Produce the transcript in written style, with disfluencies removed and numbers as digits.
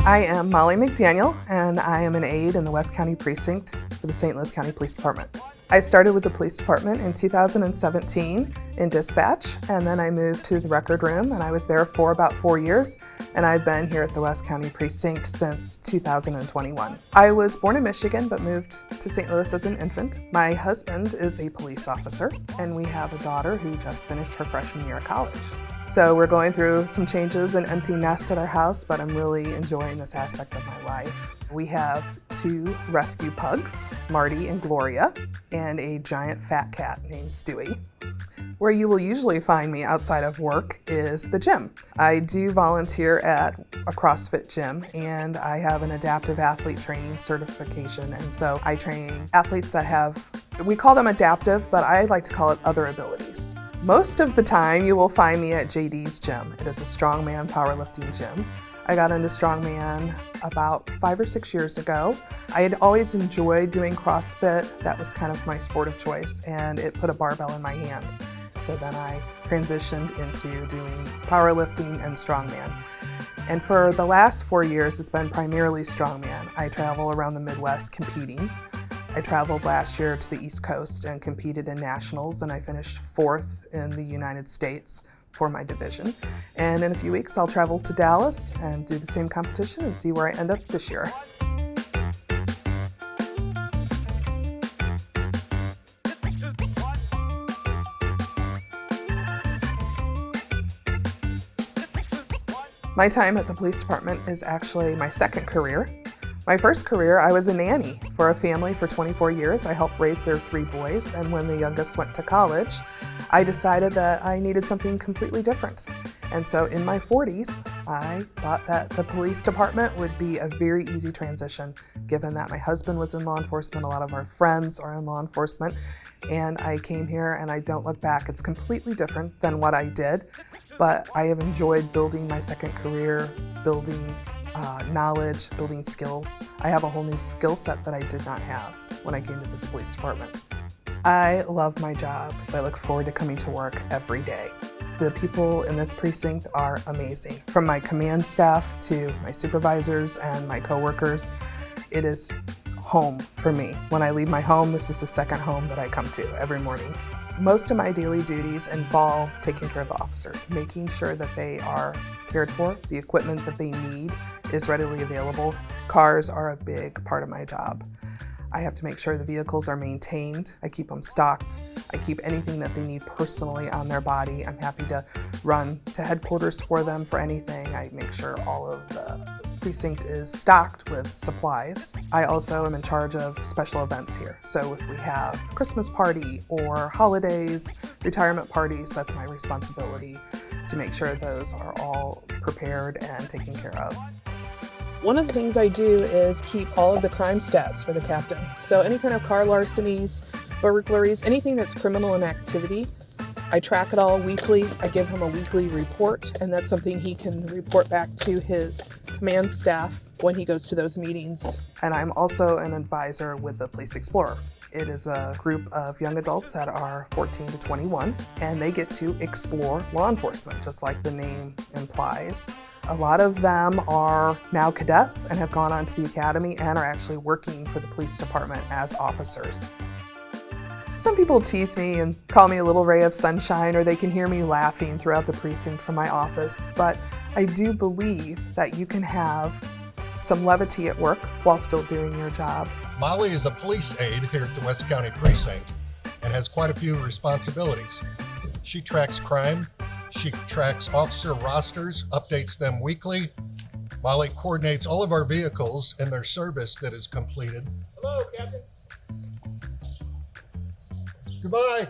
I am Molly McDaniel, and I am an aide in the West County Precinct for the St. Louis County Police Department. I started with the police department in 2017 in dispatch, and then I moved to the record room, and I was there for about 4 years, and I've been here at the West County Precinct since 2021. I was born in Michigan, but moved to St. Louis as an infant. My husband is a police officer, and we have a daughter who just finished her freshman year of college. So we're going through some changes, an empty nest at our house, but I'm really enjoying this aspect of my life. We have 2 rescue pugs, Marty and Gloria, and a giant fat cat named Stewie. Where you will usually find me outside of work is the gym. I do volunteer at a CrossFit gym, and I have an adaptive athlete training certification, and so I train athletes that have, we call them adaptive, but I like to call it other abilities. Most of the time you will find me at JD's gym. It is a strongman powerlifting gym. I got into strongman about 5 or 6 years ago. I had always enjoyed doing CrossFit. That was kind of my sport of choice, and it put a barbell in my hand. So then I transitioned into doing powerlifting and strongman. And for the last 4 years, it's been primarily strongman. I travel around the Midwest competing. I traveled last year to the East Coast and competed in nationals, and I finished 4th in the United States for my division. And in a few weeks, I'll travel to Dallas and do the same competition and see where I end up this year. My time at the police department is actually my second career. My first career, I was a nanny for a family for 24 years. I helped raise their 3 boys, and when the youngest went to college, I decided that I needed something completely different. And so in my 40s, I thought that the police department would be a very easy transition, given that my husband was in law enforcement, a lot of our friends are in law enforcement, and I came here and I don't look back. It's completely different than what I did, but I have enjoyed building my second career, building knowledge, building skills. I have a whole new skill set that I did not have when I came to this police department. I love my job. I look forward to coming to work every day. The people in this precinct are amazing. From my command staff to my supervisors and my coworkers, it is home for me. When I leave my home, this is the second home that I come to every morning. Most of my daily duties involve taking care of the officers, making sure that they are cared for, the equipment that they need is readily available. Cars are a big part of my job. I have to make sure the vehicles are maintained. I keep them stocked. I keep anything that they need personally on their body. I'm happy to run to headquarters for them for anything. I make sure all of the precinct is stocked with supplies. I also am in charge of special events here. So if we have Christmas party or holidays, retirement parties, that's my responsibility to make sure those are all prepared and taken care of. One of the things I do is keep all of the crime stats for the captain. So any kind of car larcenies, burglaries, anything that's criminal in activity, I track it all weekly. I give him a weekly report, and that's something he can report back to his command staff when he goes to those meetings. And I'm also an advisor with the Police Explorer. It is a group of young adults that are 14 to 21, and they get to explore law enforcement, just like the name implies. A lot of them are now cadets and have gone on to the academy and are actually working for the police department as officers. Some people tease me and call me a little ray of sunshine, or they can hear me laughing throughout the precinct from my office, but I do believe that you can have some levity at work while still doing your job. Molly is a police aide here at the West County Precinct and has quite a few responsibilities. She tracks crime, she tracks officer rosters, updates them weekly. Molly coordinates all of our vehicles and their service that is completed. Hello, Captain. Goodbye.